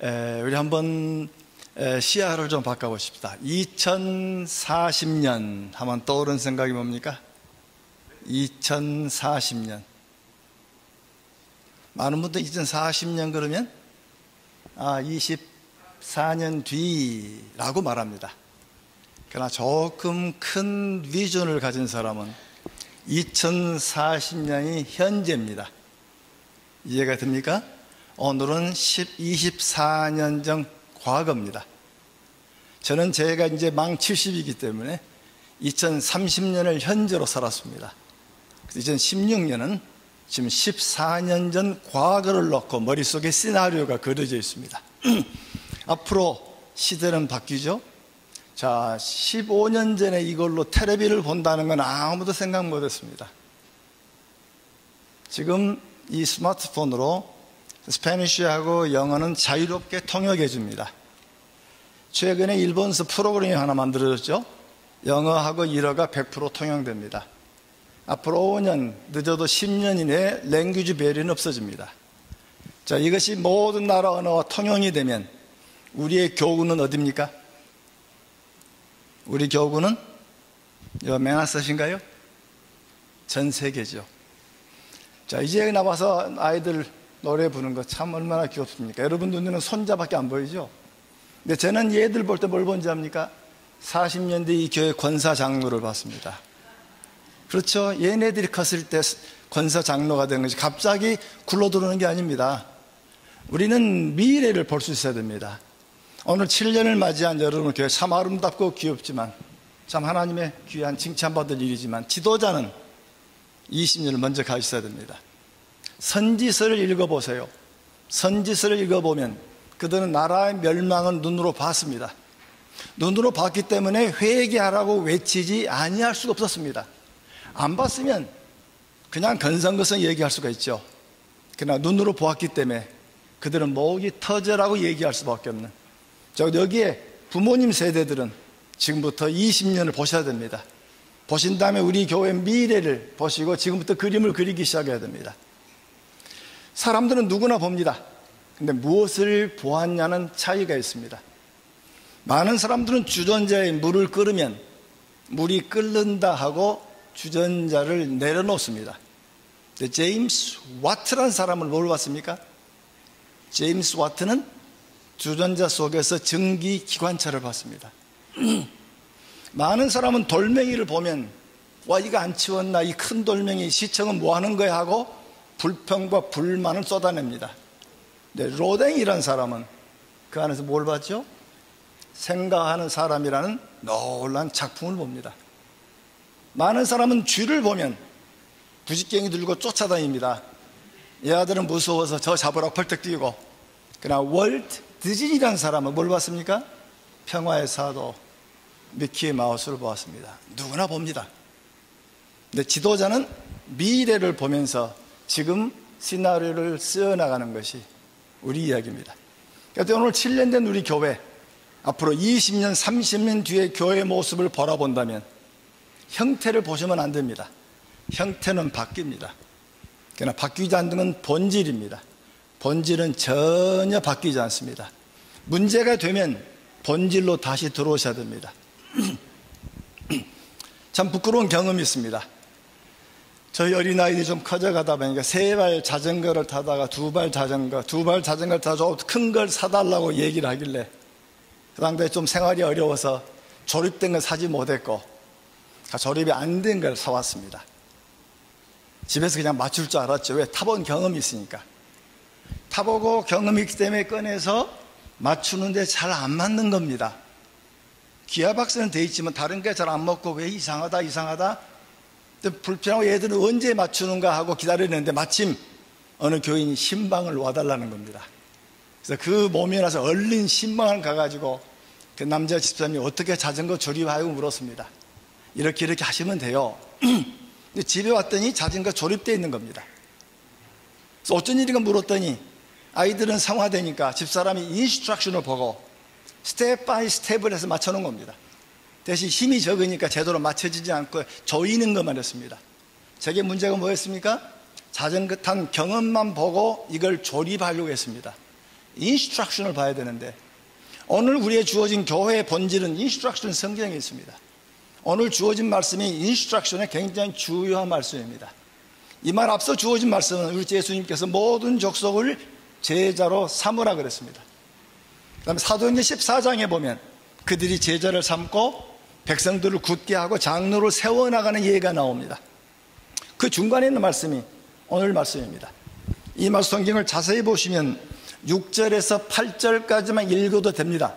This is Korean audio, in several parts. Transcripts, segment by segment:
우리 한번 시야를 좀 바꿔보십시다. 2040년 하면 떠오르는 생각이 뭡니까? 2040년. 많은 분들 2040년 그러면 24년 뒤라고 말합니다. 그러나 조금 큰 비전을 가진 사람은 2040년이 현재입니다. 이해가 됩니까? 오늘은 24년 전 과거입니다. 저는 제가 이제 만 70이기 때문에 2030년을 현재로 살았습니다. 2016년은 지금 14년 전 과거를 놓고 머릿속에 시나리오가 그려져 있습니다. 앞으로 시대는 바뀌죠. 자, 15년 전에 이걸로 텔레비를 본다는 건 아무도 생각 못했습니다. 지금 이 스마트폰으로 스페니쉬하고 영어는 자유롭게 통역해 줍니다. 최근에 일본에서 프로그램이 하나 만들어졌죠. 영어하고 일어가 100% 통용됩니다. 앞으로 5년, 늦어도 10년 이내에 랭귀지 베리어는 없어집니다. 자, 이것이 모든 나라 언어와 통용이 되면 우리의 교구는 어디입니까? 우리 교구는 메나스신가요? 전 세계죠. 자, 이제 나와서 아이들 노래 부르는 거 참 얼마나 귀엽습니까? 여러분 눈에는 손자밖에 안 보이죠? 근데 저는 얘들 볼 때 뭘 본지 압니까? 40년대 이 교회 권사 장로를 봤습니다. 그렇죠? 얘네들이 컸을 때 권사 장로가 된 것이 갑자기 굴러들어오는 게 아닙니다. 우리는 미래를 볼 수 있어야 됩니다. 오늘 7년을 맞이한 여러분 교회 참 아름답고 귀엽지만 참 하나님의 귀한 칭찬받을 일이지만 지도자는 20년을 먼저 가 있어야 됩니다. 선지서를 읽어보세요. 선지서를 읽어보면 그들은 나라의 멸망을 눈으로 봤습니다. 눈으로 봤기 때문에 회개하라고 외치지 아니할 수가 없었습니다. 안 봤으면 그냥 건성건성 얘기할 수가 있죠. 그러나 눈으로 보았기 때문에 그들은 목이 터져라고 얘기할 수밖에 없는. 여기에 부모님 세대들은 지금부터 20년을 보셔야 됩니다. 보신 다음에 우리 교회 미래를 보시고 지금부터 그림을 그리기 시작해야 됩니다. 사람들은 누구나 봅니다. 근데 무엇을 보았냐는 차이가 있습니다. 많은 사람들은 주전자에 물을 끓으면 물이 끓는다 하고 주전자를 내려놓습니다. 근데 제임스 와트라는 사람을 뭘 봤습니까? 제임스 와트는 주전자 속에서 전기 기관차를 봤습니다. 많은 사람은 돌멩이를 보면 와, 이거 안 치웠나, 이 큰 돌멩이 시청은 뭐 하는 거야 하고 불평과 불만을 쏟아냅니다. 근데 로댕이라는 사람은 그 안에서 뭘 봤죠? 생각하는 사람이라는 놀라운 작품을 봅니다. 많은 사람은 쥐를 보면 부직갱이 들고 쫓아다닙니다. 이 아들은 무서워서 저 잡으라고 펄떡 뛰고. 그러나 월트 디즈니라는 사람은 뭘 봤습니까? 평화의 사도 미키 마우스를 보았습니다. 누구나 봅니다. 근데 지도자는 미래를 보면서 지금 시나리오를 쓰어나가는 것이 우리 이야기입니다. 그래서 오늘 7년 된 우리 교회, 앞으로 20년, 30년 뒤의 교회의 모습을 바라본다면 형태를 보시면 안 됩니다. 형태는 바뀝니다. 그러나 바뀌지 않는 건 본질입니다. 본질은 전혀 바뀌지 않습니다. 문제가 되면 본질로 다시 들어오셔야 됩니다. 참 부끄러운 경험이 있습니다. 저희 어린아이들이 좀 커져가다 보니까 3발 자전거를 타다가 2발 자전거를 타서 큰 걸 사달라고 얘기를 하길래 그 당시에 좀 생활이 어려워서 조립된 걸 사지 못했고 조립이 안 된 걸 사왔습니다. 집에서 그냥 맞출 줄 알았죠. 왜? 타본 경험이 있으니까. 타보고 경험이 있기 때문에 꺼내서 맞추는데 잘 안 맞는 겁니다. 기아박스는 돼 있지만 다른 게 잘 안 먹고 왜 이상하다 불편하고 얘들은 언제 맞추는가 하고 기다리는데 마침 어느 교인이 신방을 와달라는 겁니다. 그래서 그 몸이 나서 얼른 신방을 가가지고 그 남자 집사님이 어떻게 자전거 조립하고 물었습니다. 이렇게 하시면 돼요. 근데 집에 왔더니 자전거 조립되어 있는 겁니다. 그래서 어쩐 일인가 물었더니 아이들은 성화되니까 집사람이 인스트럭션을 보고 스텝 바이 스텝을 해서 맞춰놓은 겁니다. 대신 힘이 적으니까 제대로 맞춰지지 않고 조이는 것만 했습니다. 저게 문제가 뭐였습니까? 자전거 탄 경험만 보고 이걸 조립하려고 했습니다. 인스트럭션을 봐야 되는데, 오늘 우리의 주어진 교회의 본질은 인스트럭션 성경에 있습니다. 오늘 주어진 말씀이 인스트럭션의 굉장히 주요한 말씀입니다. 이 말 앞서 주어진 말씀은 우리 예수님께서 모든 족속을 제자로 삼으라 그랬습니다. 그 다음에 사도행전 14장에 보면 그들이 제자를 삼고 백성들을 굳게 하고 장로를 세워나가는 예가 나옵니다. 그 중간에 있는 말씀이 오늘 말씀입니다. 이 말씀 성경을 자세히 보시면 6절에서 8절까지만 읽어도 됩니다.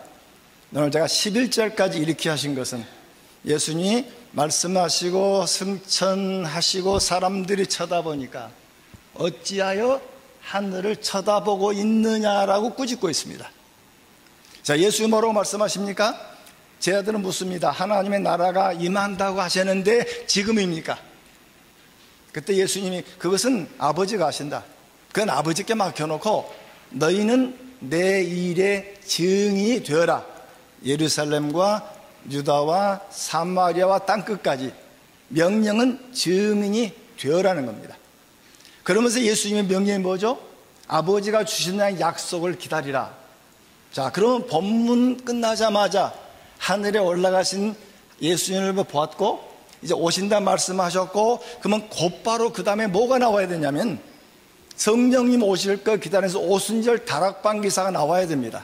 오늘 제가 11절까지 이렇게 하신 것은 예수님이 말씀하시고 승천하시고 사람들이 쳐다보니까 어찌하여 하늘을 쳐다보고 있느냐라고 꾸짖고 있습니다. 자, 예수님 뭐라고 말씀하십니까? 제자들은 묻습니다. 하나님의 나라가 임한다고 하셨는데 지금입니까? 그때 예수님이 그것은 아버지가 하신다. 그건 아버지께 맡겨놓고 너희는 내 일의 증인이 되어라. 예루살렘과 유다와 사마리아와 땅끝까지 명령은 증인이 되어라는 겁니다. 그러면서 예수님의 명령이 뭐죠? 아버지가 주신다는 약속을 기다리라. 자, 그러면 본문 끝나자마자 하늘에 올라가신 예수님을 보았고 이제 오신다 말씀하셨고, 그러면 곧바로 그 다음에 뭐가 나와야 되냐면 성령님 오실 걸 기다려서 오순절 다락방 기사가 나와야 됩니다.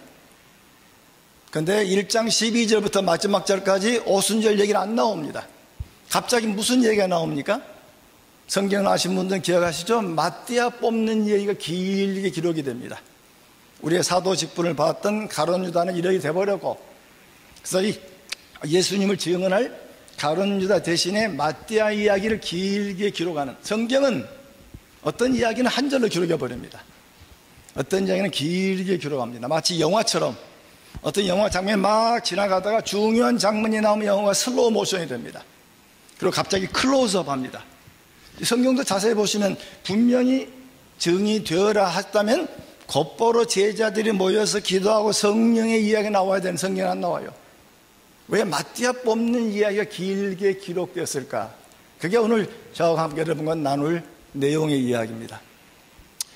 그런데 1장 12절부터 마지막 절까지 오순절 얘기는 안 나옵니다. 갑자기 무슨 얘기가 나옵니까? 성경을 아신 분들은 기억하시죠? 마띠아 뽑는 얘기가 길게 기록이 됩니다. 우리의 사도 직분을 받았던 가룟 유다는 이렇게 돼버렸고, 그래서 이 예수님을 증언할 가룟 유다 대신에 마띠아 이야기를 길게 기록하는, 성경은 어떤 이야기는 한 절로 기록해 버립니다. 어떤 이야기는 길게 기록합니다. 마치 영화처럼 어떤 영화 장면이 막 지나가다가 중요한 장면이 나오면 영화가 슬로우 모션이 됩니다. 그리고 갑자기 클로즈업 합니다. 성경도 자세히 보시면 분명히 증이 되어라 했다면 곧바로 제자들이 모여서 기도하고 성령의 이야기가 나와야 되는 성경은 안 나와요. 왜 마띠아 뽑는 이야기가 길게 기록되었을까? 그게 오늘 저와 함께 여러분과 나눌 내용의 이야기입니다.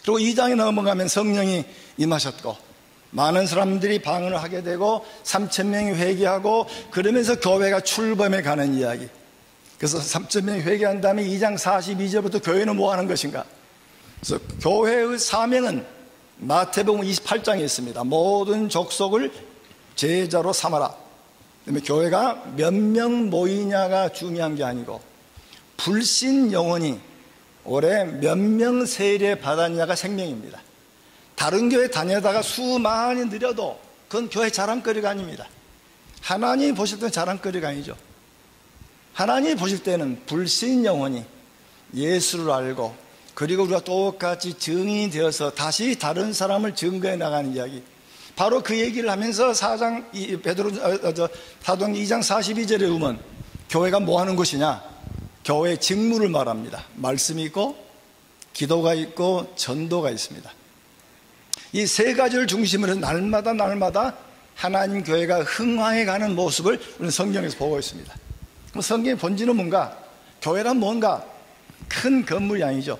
그리고 2장에 넘어가면 성령이 임하셨고 많은 사람들이 방언을 하게 되고 3,000명이 회개하고 그러면서 교회가 출범해 가는 이야기. 그래서 3,000명이 회개한 다음에 2장 42절부터 교회는 뭐 하는 것인가? 그래서 교회의 사명은 마태복음 28장에 있습니다. 모든 족속을 제자로 삼아라. 그다음에 교회가 몇 명 모이냐가 중요한 게 아니고 불신 영혼이 올해 몇 명 세례 받았냐가 생명입니다. 다른 교회 다녀다가 수많이 느려도 그건 교회 자랑거리가 아닙니다. 하나님이 보실 때는 자랑거리가 아니죠. 하나님이 보실 때는 불신 영혼이 예수를 알고 그리고 우리가 똑같이 증인이 되어서 다시 다른 사람을 증거해 나가는 이야기, 바로 그 얘기를 하면서 사도행 2장 42절에 보면 교회가 뭐 하는 것이냐? 교회의 직무를 말합니다. 말씀이 있고 기도가 있고 전도가 있습니다. 이 세 가지를 중심으로 날마다 하나님 교회가 흥황해가는 모습을 우리는 성경에서 보고 있습니다. 그럼 성경의 본질은 뭔가? 교회란 뭔가? 큰 건물이 아니죠.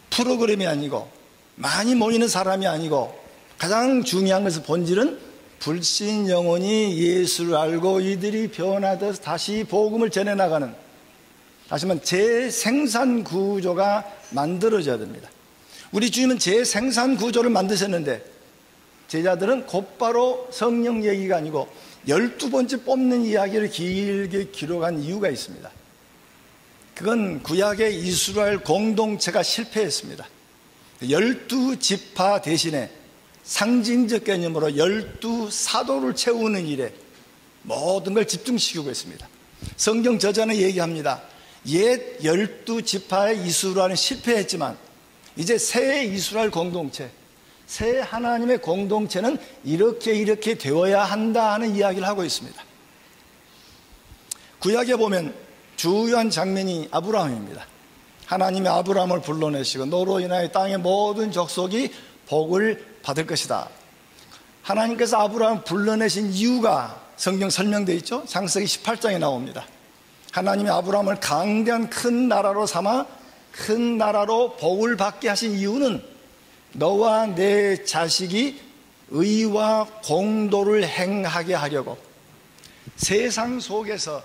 프로그램이 아니고 많이 모이는 사람이 아니고 가장 중요한 것은 본질은 불신 영혼이 예수를 알고 이들이 변화돼서 다시 복음을 전해나가는, 다시 말하면 재생산 구조가 만들어져야 됩니다. 우리 주님은 재생산 구조를 만드셨는데 제자들은 곧바로 성령 얘기가 아니고 12번째 뽑는 이야기를 길게 기록한 이유가 있습니다. 그건 구약의 이스라엘 공동체가 실패했습니다. 12지파 대신에 상징적 개념으로 12사도를 채우는 일에 모든 걸 집중시키고 있습니다. 성경 저자는 얘기합니다. 옛 12지파의 이스라엘은 실패했지만 이제 새 이스라엘 공동체, 새 하나님의 공동체는 이렇게 되어야 한다 하는 이야기를 하고 있습니다. 구약에 보면 주요한 장면이 아브라함입니다. 하나님이 아브라함을 불러내시고 너로 인하여 땅의 모든 족속이 복을 받을 것이다. 하나님께서 아브라함을 불러내신 이유가 성경 설명되어 있죠. 창세기 18장에 나옵니다. 하나님이 아브라함을 강대한 큰 나라로 삼아 큰 나라로 복을 받게 하신 이유는 너와 내 자식이 의와 공도를 행하게 하려고 세상 속에서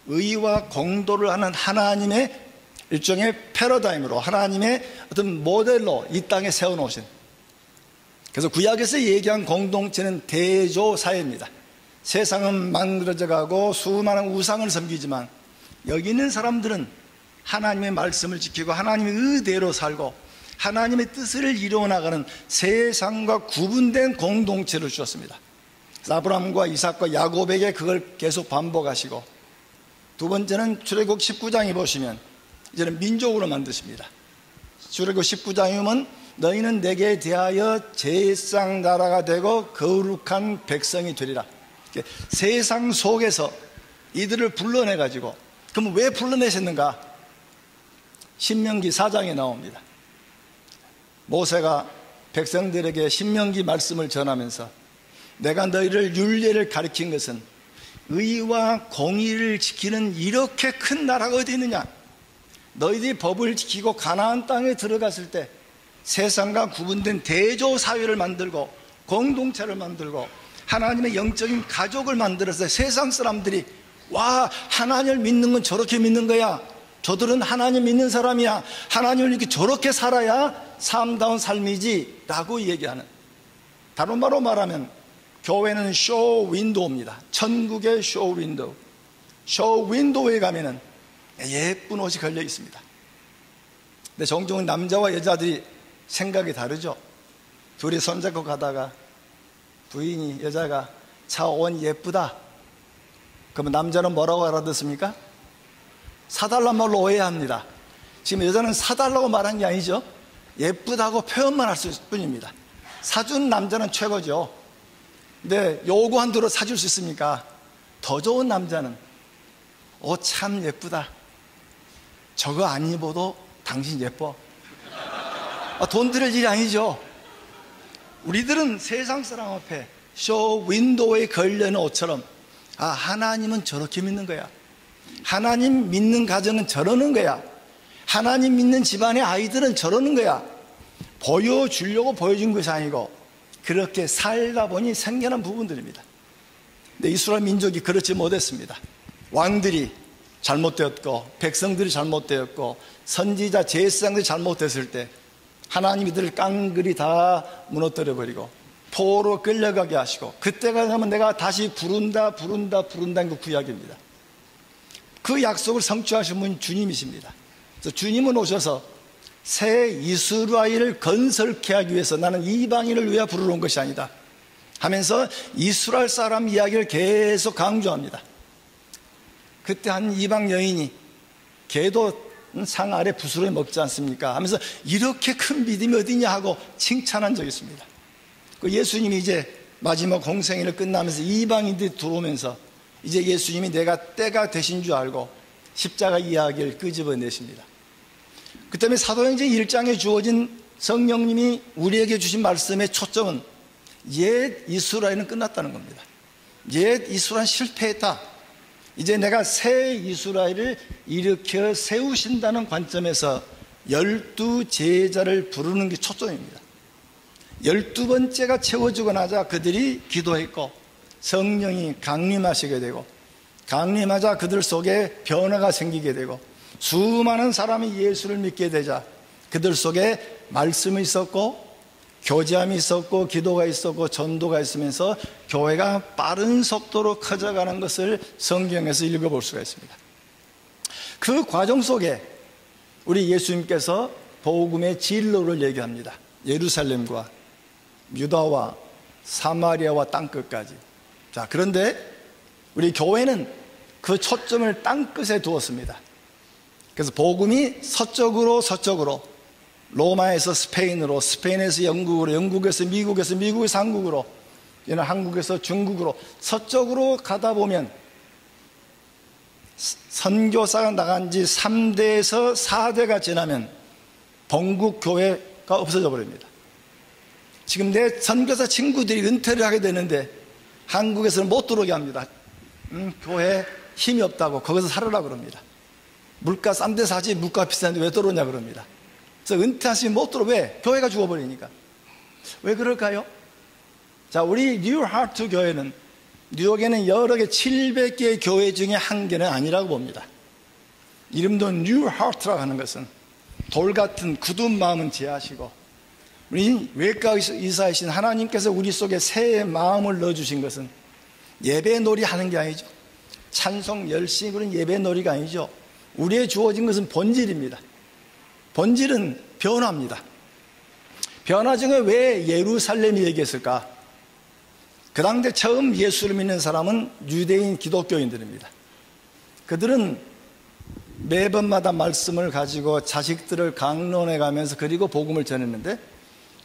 의와 공도를 하는 하나님의 일종의 패러다임으로, 하나님의 어떤 모델로 이 땅에 세워놓으신, 그래서 구약에서 얘기한 공동체는 대조사회입니다. 세상은 만들어져 가고 수많은 우상을 섬기지만 여기 있는 사람들은 하나님의 말씀을 지키고 하나님의 의대로 살고 하나님의 뜻을 이루어나가는 세상과 구분된 공동체를 주셨습니다. 아브라함과 이삭과 야곱에게 그걸 계속 반복하시고, 두 번째는 출애굽 19장에 보시면 이제는 민족으로 만드십니다. 출애굽 19장이면 너희는 내게 대하여 제사장 나라가 되고 거룩한 백성이 되리라. 세상 속에서 이들을 불러내가지고, 그럼 왜 불러내셨는가? 신명기 4장에 나옵니다. 모세가 백성들에게 신명기 말씀을 전하면서 내가 너희를 율례를 가르친 것은 의와 공의를 지키는 이렇게 큰 나라가 어디 있느냐? 너희들이 법을 지키고 가나안 땅에 들어갔을 때 세상과 구분된 대조 사회를 만들고 공동체를 만들고 하나님의 영적인 가족을 만들어서 세상 사람들이 와, 하나님을 믿는 건 저렇게 믿는 거야. 저들은 하나님 믿는 사람이야. 하나님을 이렇게 저렇게 살아야 삶다운 삶이지 라고 얘기하는, 다른 말로 말하면 교회는 쇼 윈도우입니다. 천국의 쇼 윈도우. 쇼 윈도우에 가면은 예쁜 옷이 걸려 있습니다. 근데 종종 남자와 여자들이 생각이 다르죠. 둘이 손잡고 가다가 부인이, 여자가 차 옷 예쁘다. 그러면 남자는 뭐라고 알아듣습니까? 사달란 말로 오해합니다. 지금 여자는 사달라고 말한 게 아니죠. 예쁘다고 표현만 할 뿐입니다. 사준 남자는 최고죠. 근데 요구한 대로 사줄 수 있습니까? 더 좋은 남자는 참 예쁘다. 저거 안 입어도 당신 예뻐. 돈 들일 일이 아니죠. 우리들은 세상 사람 앞에 쇼 윈도우에 걸려있는 옷처럼 하나님은 저렇게 믿는 거야. 하나님 믿는 가정은 저러는 거야. 하나님 믿는 집안의 아이들은 저러는 거야. 보여주려고 보여준 것이 아니고 그렇게 살다 보니 생겨난 부분들입니다. 근데 이스라엘 민족이 그렇지 못했습니다. 왕들이 잘못되었고 백성들이 잘못되었고 선지자 제사장들이 잘못됐을 때 하나님이 이들을 깡그리 다 무너뜨려버리고 포로 끌려가게 하시고, 그때가 되면 내가 다시 부른다는 그 구약입니다. 그 약속을 성취하신 분이 주님이십니다. 그래서 주님은 오셔서 새 이스라엘을 건설케 하기 위해서 나는 이방인을 위해 부르러 온 것이 아니다 하면서 이스라엘 사람 이야기를 계속 강조합니다. 그때 한 이방 여인이 걔도 상 아래 부스러기 먹지 않습니까? 하면서 이렇게 큰 믿음이 어디냐 하고 칭찬한 적이 있습니다. 예수님이 이제 마지막 공생애를 끝나면서 이방인들이 들어오면서 이제 예수님이 내가 때가 되신 줄 알고 십자가 이야기를 끄집어내십니다. 그 때문에 사도행전 1장에 주어진 성령님이 우리에게 주신 말씀의 초점은 옛 이스라엘은 끝났다는 겁니다. 옛 이스라엘은 실패했다. 이제 내가 새 이스라엘을 일으켜 세우신다는 관점에서 12 제자를 부르는 게 초점입니다. 12번째가 채워지고 나자 그들이 기도했고 성령이 강림하시게 되고, 강림하자 그들 속에 변화가 생기게 되고, 수많은 사람이 예수를 믿게 되자 그들 속에 말씀이 있었고 교제함이 있었고 기도가 있었고 전도가 있으면서 교회가 빠른 속도로 커져가는 것을 성경에서 읽어볼 수가 있습니다. 그 과정 속에 우리 예수님께서 복음의 진로를 얘기합니다. 예루살렘과 유다와 사마리아와 땅끝까지. 자, 그런데 우리 교회는 그 초점을 땅끝에 두었습니다. 그래서 복음이 서쪽으로 로마에서 스페인으로, 스페인에서 영국으로, 영국에서 미국에서, 미국에서 한국으로, 얘는 한국에서 중국으로 서쪽으로 가다 보면 선교사가 나간 지 3대에서 4대가 지나면 본국교회가 없어져 버립니다. 지금 내 선교사 친구들이 은퇴를 하게 되는데 한국에서는 못 들어오게 합니다. 교회 힘이 없다고 거기서 살으라고 그럽니다. 물가 싼 데 사지 물가 비싼데 왜 들어오냐 그럽니다. 그래서 은퇴하시면 못 들어. 왜? 교회가 죽어버리니까. 왜 그럴까요? 자, 우리 뉴 하트 교회는 뉴욕에는 여러 개 700개의 교회 중에 한 개는 아니라고 봅니다. 이름도 뉴 하트라고 하는 것은 돌 같은 굳은 마음은 제하시고, 우리 외과 의사이신 하나님께서 우리 속에 새 마음을 넣어주신 것은 예배놀이 하는 게 아니죠. 찬송 열심히 그런 예배놀이가 아니죠. 우리의 주어진 것은 본질입니다. 본질은 변화입니다. 변화 중에 왜 예루살렘이 얘기했을까? 그 당대 처음 예수를 믿는 사람은 유대인 기독교인들입니다. 그들은 매번마다 말씀을 가지고 자식들을 강론해 가면서 그리고 복음을 전했는데,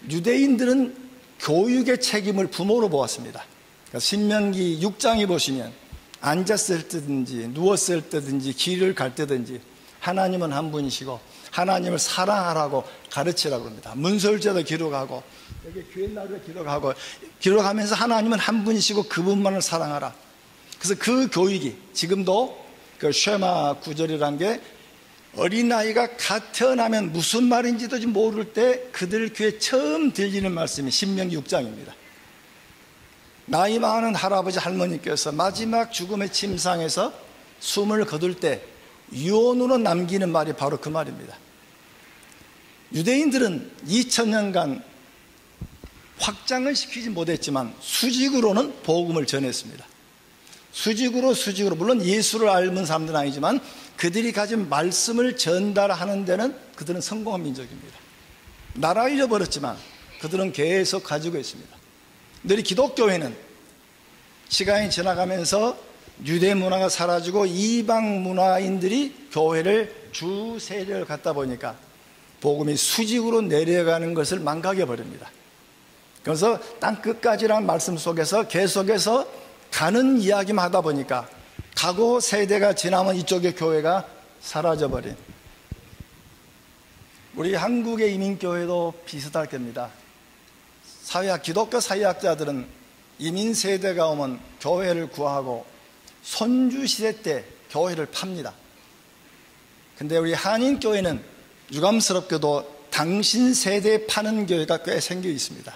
유대인들은 교육의 책임을 부모로 보았습니다. 그러니까 신명기 6장에 보시면 앉았을 때든지 누웠을 때든지 길을 갈 때든지 하나님은 한 분이시고 하나님을 사랑하라고 가르치라고 합니다. 문설제도 기록하고 여기 교회 날도 기록하면서 하나님은 한 분이시고 그분만을 사랑하라. 그래서 그 교육이 지금도 그 쉐마 구절이란 게 어린아이가 갓 태어나면 무슨 말인지도 모를 때 그들 귀에 처음 들리는 말씀이 신명기 6장입니다. 나이 많은 할아버지 할머니께서 마지막 죽음의 침상에서 숨을 거둘 때 유언으로 남기는 말이 바로 그 말입니다. 유대인들은 2000년간 확장을 시키지 못했지만 수직으로는 복음을 전했습니다. 수직으로 물론 예수를 닮은 사람들은 아니지만 그들이 가진 말씀을 전달하는 데는 그들은 성공한 민족입니다. 나라 잃어버렸지만 그들은 계속 가지고 있습니다. 우리 기독교회는 시간이 지나가면서 유대 문화가 사라지고 이방 문화인들이 교회를 주 세력을 갖다 보니까 복음이 수직으로 내려가는 것을 망각해 버립니다. 그래서 땅 끝까지라는 말씀 속에서 계속해서 가는 이야기만 하다 보니까 가고 세대가 지나면 이쪽의 교회가 사라져버린, 우리 한국의 이민교회도 비슷할 겁니다. 기독교 사회학자들은 이민 세대가 오면 교회를 구하고 선주시대 때 교회를 팝니다. 근데 우리 한인교회는 유감스럽게도 당신 세대에 파는 교회가 꽤 생겨 있습니다.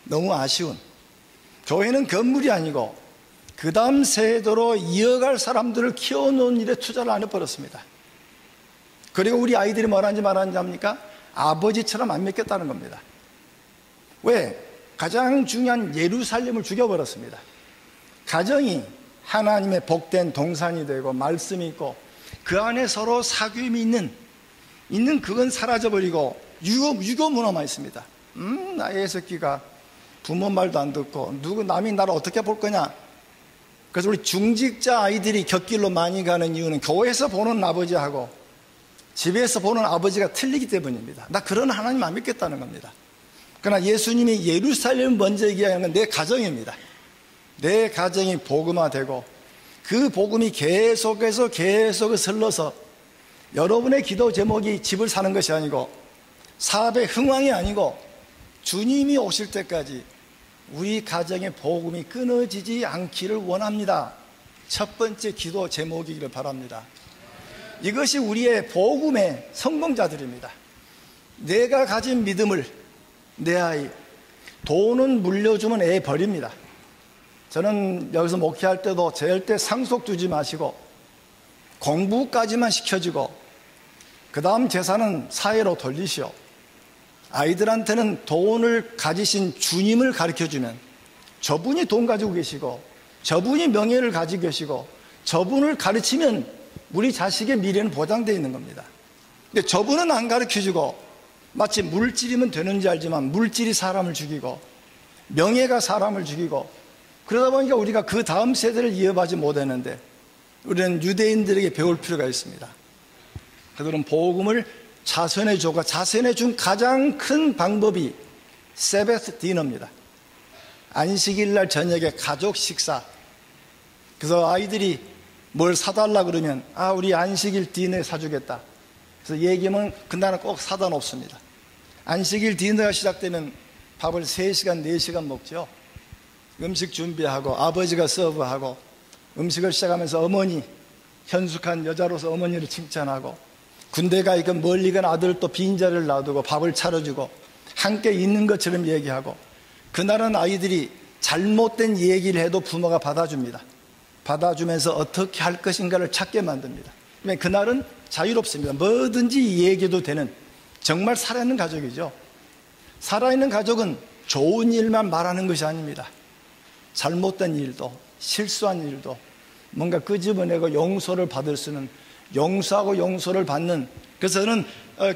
너무 아쉬운, 교회는 건물이 아니고 그 다음 세대로 이어갈 사람들을 키워놓은 일에 투자를 안 해버렸습니다. 그리고 우리 아이들이 뭐라는지 말하는지 합니까? 아버지처럼 안 믿겠다는 겁니다. 왜? 가장 중요한 예루살렘을 죽여버렸습니다. 가정이 하나님의 복된 동산이 되고 말씀이 있고 그 안에 서로 사귐이 있는 그건 사라져버리고 유교 문화만 있습니다. 나의 새끼가 부모 말도 안 듣고 남이 나를 어떻게 볼 거냐. 그래서 우리 중직자 아이들이 곁길로 많이 가는 이유는 교회에서 보는 아버지하고 집에서 보는 아버지가 틀리기 때문입니다. 나 그런 하나님 안 믿겠다는 겁니다. 그러나 예수님이 예루살렘 먼저 얘기하는 건 내 가정입니다. 내 가정이 복음화되고 그 복음이 계속해서 흘러서 여러분의 기도 제목이 집을 사는 것이 아니고 사업의 흥왕이 아니고 주님이 오실 때까지 우리 가정의 복음이 끊어지지 않기를 원합니다. 첫 번째 기도 제목이기를 바랍니다. 이것이 우리의 복음의 성공자들입니다. 내가 가진 믿음을 내 아이, 돈은 물려주면 애 버립니다. 저는 여기서 목회할 때도 절대 상속 두지 마시고 공부까지만 시켜주고 그 다음 재산은 사회로 돌리시오. 아이들한테는 돈을 가지신 주님을 가르쳐주면 저분이 돈 가지고 계시고 저분이 명예를 가지고 계시고 저분을 가르치면 우리 자식의 미래는 보장되어 있는 겁니다. 근데 저분은 안 가르쳐주고 마치 물질이면 되는지 알지만 물질이 사람을 죽이고 명예가 사람을 죽이고 그러다 보니까 우리가 그 다음 세대를 이어가지 못했는데 우리는 유대인들에게 배울 필요가 있습니다. 그들은 복음을 자선해 주고 자선해 준 가장 큰 방법이 세베스 디너입니다. 안식일 날 저녁에 가족 식사. 그래서 아이들이 뭘 사달라 그러면 우리 안식일 디너에 사주겠다. 그래서 얘기하면 그날은 꼭 사다 놓습니다. 안식일 디너가 시작되면 밥을 3시간, 4시간 먹죠. 음식 준비하고 아버지가 서브하고 음식을 시작하면서 어머니, 현숙한 여자로서 어머니를 칭찬하고 군대 가 있건 멀리 간 아들 또 빈자리를 놔두고 밥을 차려주고 함께 있는 것처럼 얘기하고 그날은 아이들이 잘못된 얘기를 해도 부모가 받아줍니다. 받아주면서 어떻게 할 것인가를 찾게 만듭니다. 그날은 자유롭습니다. 뭐든지 얘기해도 되는 정말 살아있는 가족이죠. 살아있는 가족은 좋은 일만 말하는 것이 아닙니다. 잘못된 일도, 실수한 일도 뭔가 끄집어내고 용서를 받을 수 있는, 용서하고 용서를 받는. 그래서 저는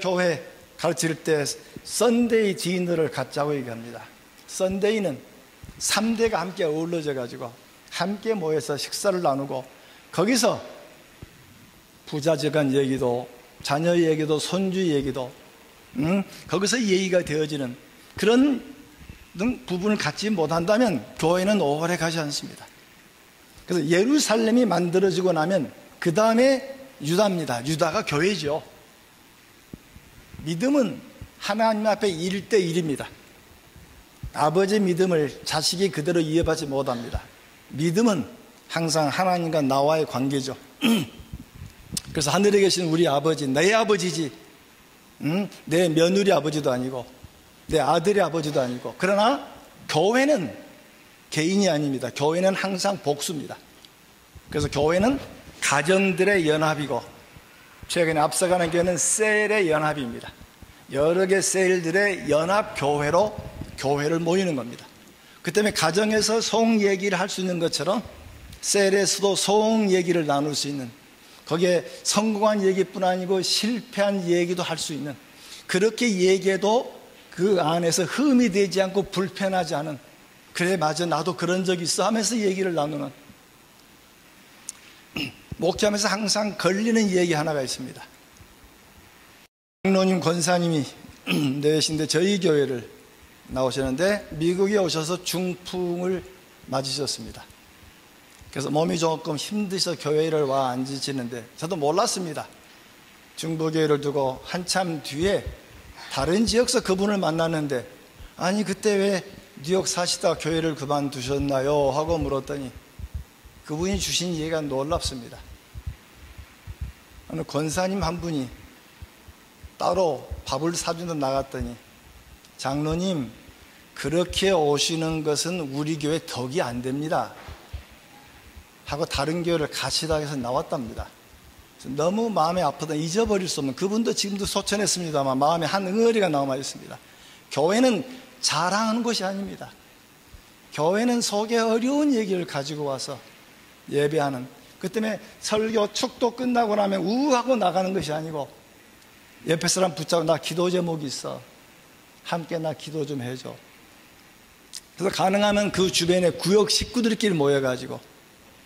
교회 가르칠 때 썬데이 디너를 갖자고 얘기합니다. 썬데이는 3대가 함께 어우러져 가지고 함께 모여서 식사를 나누고, 거기서 부자지간 얘기도, 자녀 얘기도, 손주 얘기도, 거기서 얘기가 되어지는 그런 부분을 갖지 못한다면 교회는 오래 가지 않습니다. 그래서 예루살렘이 만들어지고 나면 그 다음에 유다입니다. 유다가 교회죠. 믿음은 하나님 앞에 1대1입니다. 아버지 믿음을 자식이 그대로 이어받지 못합니다. 믿음은 항상 하나님과 나와의 관계죠. 그래서 하늘에 계신 우리 아버지, 내 아버지지, 내 며느리 아버지도 아니고 내 아들의 아버지도 아니고. 그러나 교회는 개인이 아닙니다. 교회는 항상 복수입니다. 그래서 교회는 가정들의 연합이고, 최근에 앞서가는 교회는 셀의 연합입니다. 여러 개 셀들의 연합교회로 교회를 모이는 겁니다. 그 때문에 가정에서 속 얘기를 할 수 있는 것처럼 셀에서도 속 얘기를 나눌 수 있는, 거기에 성공한 얘기뿐 아니고 실패한 얘기도 할 수 있는, 그렇게 얘기해도 그 안에서 흠이 되지 않고 불편하지 않은, 그래 맞아 나도 그런 적이 있어 하면서 얘기를 나누는. 목회하면서 항상 걸리는 얘기 하나가 있습니다. 장로님 권사님이 내신데 저희 교회를 나오셨는데 미국에 오셔서 중풍을 맞으셨습니다. 그래서 몸이 조금 힘드셔서 교회를 와 앉으시는데 저도 몰랐습니다. 중부교회를 두고 한참 뒤에 다른 지역에서 그분을 만났는데, 아니 그때 왜 뉴욕 사시다 교회를 그만두셨나요? 하고 물었더니 그분이 주신 얘기가 놀랍습니다. 어느 권사님 한 분이 따로 밥을 사주러 나갔더니, 장로님 그렇게 오시는 것은 우리 교회 덕이 안 됩니다 하고 다른 교회를 가시다 해서 나왔답니다. 너무 마음이 아프다, 잊어버릴 수 없는, 그분도 지금도 소천했습니다만 마음에 한 응어리가 남아 있습니다. 교회는 자랑하는 것이 아닙니다. 교회는 속에 어려운 얘기를 가지고 와서 예배하는, 그 때문에 설교 축도 끝나고 나면 우하고 나가는 것이 아니고, 옆에 사람 붙잡고 나 기도 제목이 있어, 함께 나 기도 좀 해줘. 그래서 가능하면 그 주변에 구역 식구들끼리 모여가지고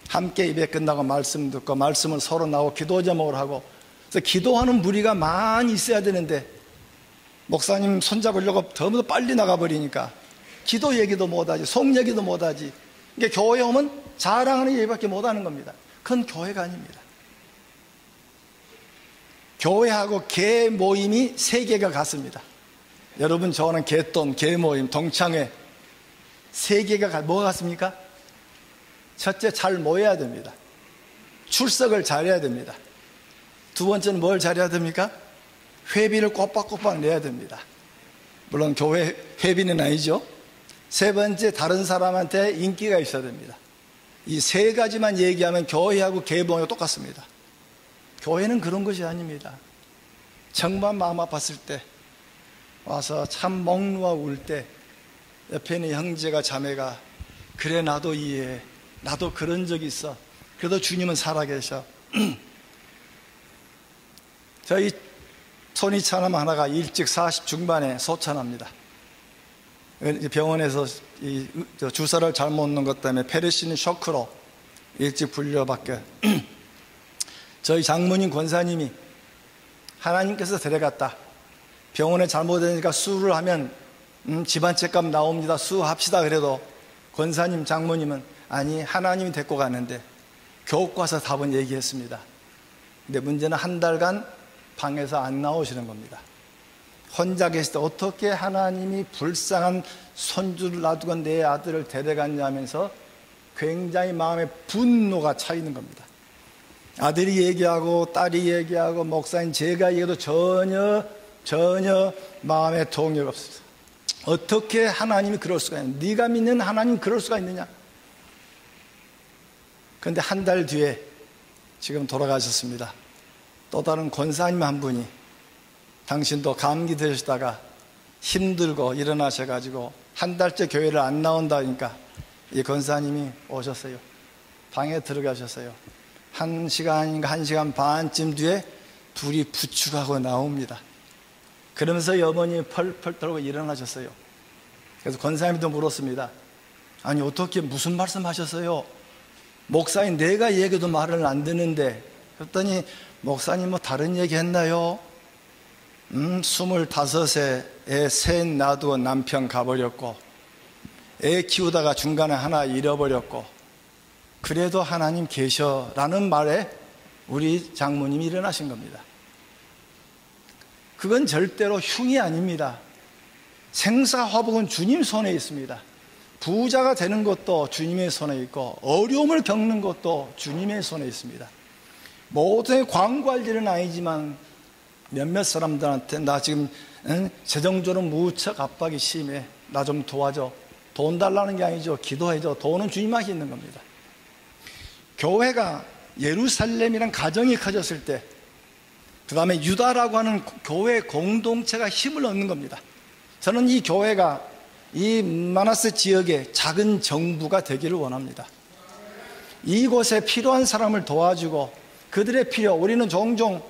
함께 예배 끝나고 말씀 듣고 말씀을 서로 나오고 기도 제목을 하고, 그래서 기도하는 무리가 많이 있어야 되는데 목사님 손잡으려고 너무 빨리 나가버리니까 기도 얘기도 못하지, 속 얘기도 못하지. 그러니까 교회 오면 자랑하는 얘기밖에 못하는 겁니다. 그건 교회가 아닙니다. 교회하고 개 모임이 세 개가 같습니다. 여러분 저는 개돈, 개 모임, 동창회 세 개가 뭐가 같습니까? 첫째, 잘 모여야 됩니다. 출석을 잘해야 됩니다. 두 번째는 뭘 잘해야 됩니까? 회비를 꼬박꼬박 내야 됩니다. 물론 교회 회비는 아니죠. 세 번째, 다른 사람한테 인기가 있어야 됩니다. 이 세 가지만 얘기하면 교회하고 개봉하고 똑같습니다. 교회는 그런 것이 아닙니다. 정말 마음 아팠을 때 와서 참 목 놓아 울 때 옆에 있는 형제가 자매가, 그래 나도 이해해, 나도 그런 적이 있어, 그래도 주님은 살아계셔. 저희 손이 차남 하나가 일찍 40 중반에 소천합니다. 병원에서 주사를 잘못 놓은 것 때문에 페르시닌 쇼크로 일찍 분려받게. 저희 장모님 권사님이 하나님께서 데려갔다, 병원에 잘못되니까 수를 하면 집안 책값 나옵니다, 수합시다. 그래도 권사님 장모님은 아니 하나님이 데리고 가는데 교과서 답은 얘기했습니다. 근데 문제는 한 달간 방에서 안 나오시는 겁니다. 혼자 계실 때 어떻게 하나님이 불쌍한 손주를 놔두고 내 아들을 데려갔냐면서 굉장히 마음에 분노가 차 있는 겁니다. 아들이 얘기하고 딸이 얘기하고 목사님 제가 얘기해도 전혀 마음에 동요가 없습니다. 어떻게 하나님이 그럴 수가 있느냐? 네가 믿는 하나님 그럴 수가 있느냐? 그런데 한 달 뒤에 지금 돌아가셨습니다. 또 다른 권사님 한 분이 당신도 감기 드시다가 힘들고 일어나셔가지고 한 달째 교회를 안 나온다니까 이 권사님이 오셨어요. 방에 들어가셨어요. 1시간인가 1시간 반쯤 뒤에 둘이 부축하고 나옵니다. 그러면서 어머니 펄펄 떨고 일어나셨어요. 그래서 권사님도 물었습니다. 아니 어떻게 무슨 말씀 하셨어요? 목사님 내가 얘기도 말을 안 듣는데. 그랬더니 목사님 뭐 다른 얘기 했나요? 25에 애 셋 놔두고 남편 가버렸고 애 키우다가 중간에 하나 잃어버렸고 그래도 하나님 계셔라는 말에 우리 장모님이 일어나신 겁니다. 그건 절대로 흉이 아닙니다. 생사화복은 주님 손에 있습니다. 부자가 되는 것도 주님의 손에 있고 어려움을 겪는 것도 주님의 손에 있습니다. 모두의 광고할 일은 아니지만 몇몇 사람들한테 나 지금 재정적으로 무척 압박이 심해, 나 좀 도와줘. 돈 달라는 게 아니죠. 기도해줘. 돈은 주님만이 있는 겁니다. 교회가 예루살렘이란 가정이 커졌을 때 그 다음에 유다라고 하는 교회 공동체가 힘을 얻는 겁니다. 저는 이 교회가 이 마나세 지역의 작은 정부가 되기를 원합니다. 이곳에 필요한 사람을 도와주고 그들의 필요, 우리는 종종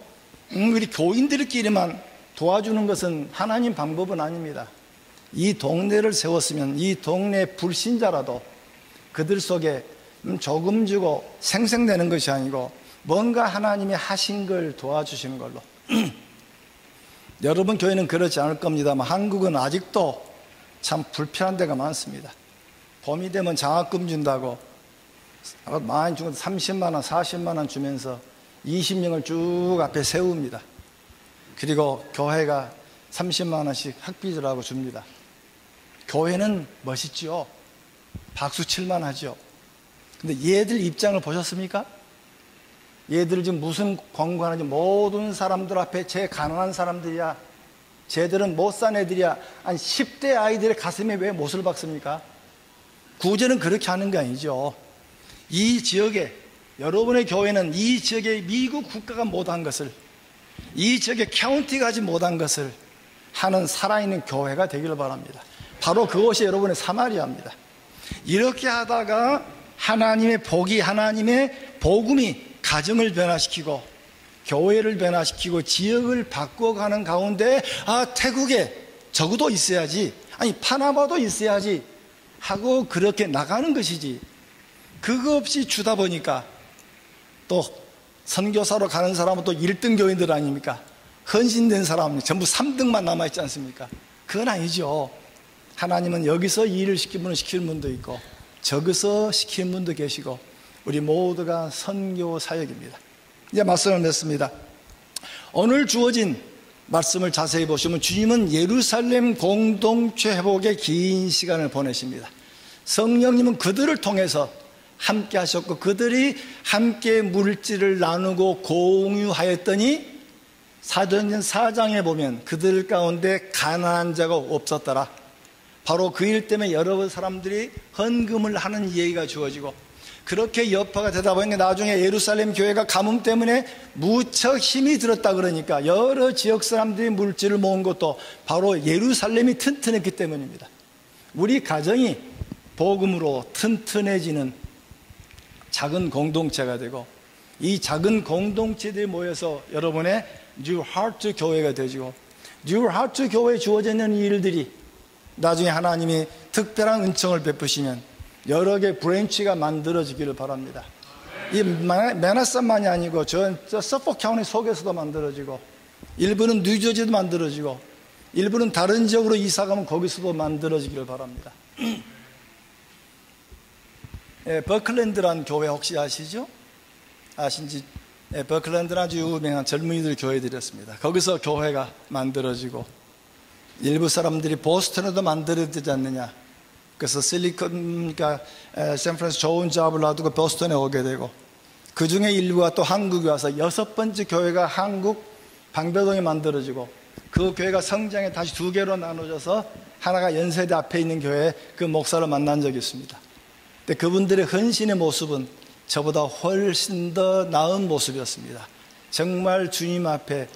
우리 교인들끼리만 도와주는 것은 하나님 방법은 아닙니다. 이 동네를 세웠으면 이 동네 불신자라도 그들 속에 조금 주고 생생되는 것이 아니고 뭔가 하나님이 하신 걸 도와주시는 걸로. 여러분 교회는 그렇지 않을 겁니다만 한국은 아직도 참 불편한 데가 많습니다. 봄이 되면 장학금 준다고 많이 주고 30만 원, 40만 원 주면서 20명을 쭉 앞에 세웁니다. 그리고 교회가 30만 원씩 학비라고 줍니다. 교회는 멋있죠. 박수 칠만 하죠. 근데 얘들 입장을 보셨습니까? 얘들 지금 무슨 광고하는지 모든 사람들 앞에 제 가난한 사람들이야, 쟤들은 못 산 애들이야. 아니 10대 아이들의 가슴에 왜 못을 박습니까? 구제는 그렇게 하는 게 아니죠. 이 지역에 여러분의 교회는 이 지역의 미국 국가가 못한 것을, 이 지역의 카운티가 하지 못한 것을 하는 살아있는 교회가 되기를 바랍니다. 바로 그것이 여러분의 사마리아입니다. 이렇게 하다가 하나님의 복이, 하나님의 복음이 가정을 변화시키고 교회를 변화시키고 지역을 바꿔가는 가운데 태국에 적어도 있어야지, 아니 파나마도 있어야지 하고 그렇게 나가는 것이지, 그거 없이 주다 보니까 또 선교사로 가는 사람은 또 1등 교인들 아닙니까? 헌신된 사람은 전부 3등만 남아있지 않습니까? 그건 아니죠. 하나님은 여기서 일을 시키는 분은 시키는 분도 있고 저기서 시키는 분도 계시고 우리 모두가 선교 사역입니다. 이제 말씀을 맺습니다. 오늘 주어진 말씀을 자세히 보시면 주님은 예루살렘 공동체 회복에 긴 시간을 보내십니다. 성령님은 그들을 통해서 함께 하셨고 그들이 함께 물질을 나누고 공유하였더니 사도행전 4장에 보면 그들 가운데 가난한 자가 없었더라. 바로 그 일 때문에 여러 사람들이 헌금을 하는 예의가 주어지고 그렇게 여파가 되다 보니까 나중에 예루살렘 교회가 가뭄 때문에 무척 힘이 들었다 그러니까 여러 지역 사람들이 물질을 모은 것도 바로 예루살렘이 튼튼했기 때문입니다. 우리 가정이 복음으로 튼튼해지는 작은 공동체가 되고 이 작은 공동체들이 모여서 여러분의 뉴 하트 교회가 되지고 뉴 하트 교회에 주어져 있는 일들이 나중에 하나님이 특별한 은총을 베푸시면 여러 개의 브랜치가 만들어지기를 바랍니다. 이 맨하탄만이 아니고 저 서포크 카운티 속에서도 만들어지고 일부는 뉴저지도 만들어지고 일부는 다른 지역으로 이사가면 거기서도 만들어지기를 바랍니다. 버클랜드라는 교회 혹시 아시죠? 아신지? 버클랜드는 아주 유명한 젊은이들 교회들이었습니다. 거기서 교회가 만들어지고 일부 사람들이 보스턴에도 만들어지지 않느냐, 그래서 그러니까 샌프란시스코 좋은 잡을 놔두고 보스턴에 오게 되고 그 중에 일부가 또 한국에 와서 6번째 교회가 한국 방배동에 만들어지고 그 교회가 성장에 다시 2개로 나눠져서 하나가 연세대 앞에 있는 교회에 그 목사를 만난 적이 있습니다. 근데 그분들의 헌신의 모습은 저보다 훨씬 더 나은 모습이었습니다. 정말 주님 앞에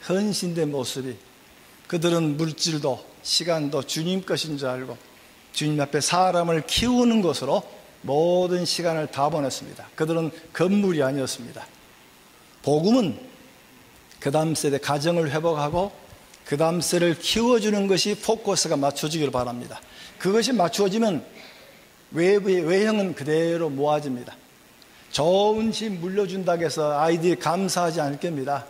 헌신된 모습이, 그들은 물질도 시간도 주님 것인 줄 알고 주님 앞에 사람을 키우는 것으로 모든 시간을 다 보냈습니다. 그들은 건물이 아니었습니다. 복음은 그 다음 세대 가정을 회복하고 그 다음 세대를 키워주는 것이 포커스가 맞춰지기를 바랍니다. 그것이 맞추어지면 외형은 그대로 모아집니다. 좋은 집 물려준다고 해서 아이들이 감사하지 않을 겁니다.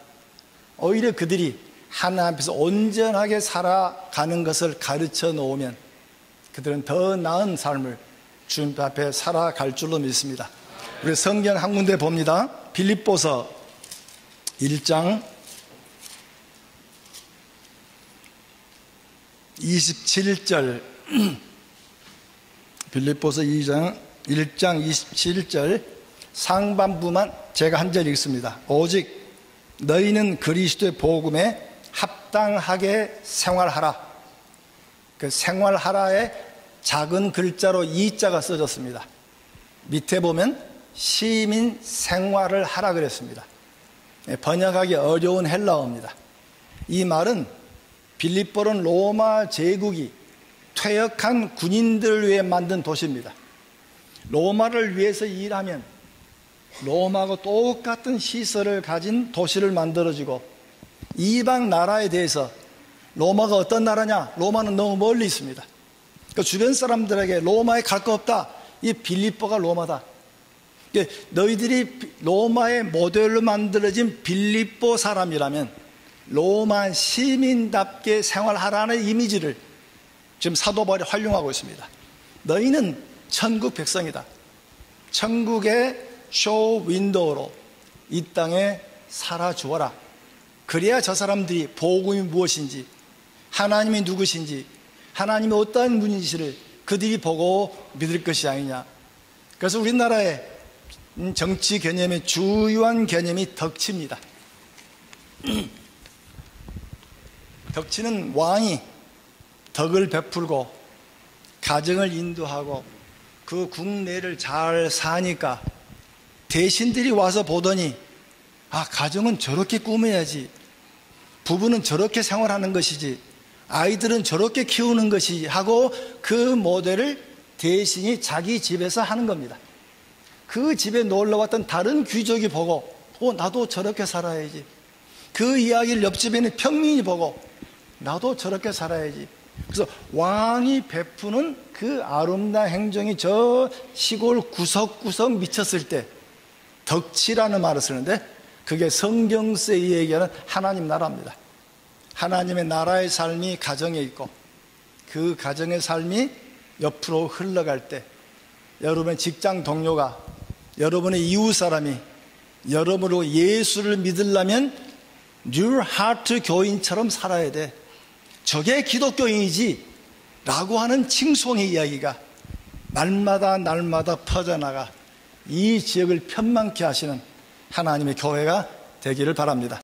오히려 그들이 하나님 앞에서 온전하게 살아가는 것을 가르쳐 놓으면 그들은 더 나은 삶을 주님 앞에 살아갈 줄로 믿습니다. 우리 성경 한 군데 봅니다. 빌립보서 1장 27절 빌립보서 1장 27절 상반부만 제가 한 절 읽습니다. 오직 너희는 그리스도의 복음에 합당하게 생활하라. 그 생활하라에 작은 글자로 이자가 써졌습니다. 밑에 보면 시민 생활을 하라 그랬습니다. 번역하기 어려운 헬라어입니다. 이 말은 빌립보는 로마 제국이 퇴역한 군인들을 위해 만든 도시입니다. 로마를 위해서 일하면 로마하고 똑같은 시설을 가진 도시를 만들어주고, 이방 나라에 대해서 로마가 어떤 나라냐? 로마는 너무 멀리 있습니다. 그 주변 사람들에게 로마에 갈 거 없다. 이 빌립보가 로마다. 너희들이 로마의 모델로 만들어진 빌립보 사람이라면 로마 시민답게 생활하라는 이미지를 지금 사도 바울이 활용하고 있습니다. 너희는 천국 백성이다. 천국의 쇼 윈도우로 이 땅에 살아 주어라. 그래야 저 사람들이 복음이 무엇인지, 하나님이 누구신지, 하나님이 어떠한 분이신지를 그들이 보고 믿을 것이 아니냐. 그래서 우리나라의 정치 개념의 주요한 개념이 덕치입니다. 덕치는 왕이 덕을 베풀고 가정을 인도하고 그 국내를 잘 사니까 대신들이 와서 보더니, 아, 가정은 저렇게 꾸며야지, 부부는 저렇게 생활하는 것이지, 아이들은 저렇게 키우는 것이 하고 그 모델을 대신이 자기 집에서 하는 겁니다. 그 집에 놀러왔던 다른 귀족이 보고, 나도 저렇게 살아야지. 그 이야기를 옆집에 있는 평민이 보고, 나도 저렇게 살아야지. 그래서 왕이 베푸는 그 아름다운 행정이 저 시골 구석구석 미쳤을 때 덕치라는 말을 쓰는데, 그게 성경서에 얘기하는 하나님 나라입니다. 하나님의 나라의 삶이 가정에 있고 그 가정의 삶이 옆으로 흘러갈 때 여러분의 직장 동료가, 여러분의 이웃 사람이 여러분으로 예수를 믿으려면 New Heart 교인처럼 살아야 돼. 저게 기독교인이지 라고 하는 칭송의 이야기가 날마다 퍼져나가 이 지역을 편만케 하시는 하나님의 교회가 되기를 바랍니다.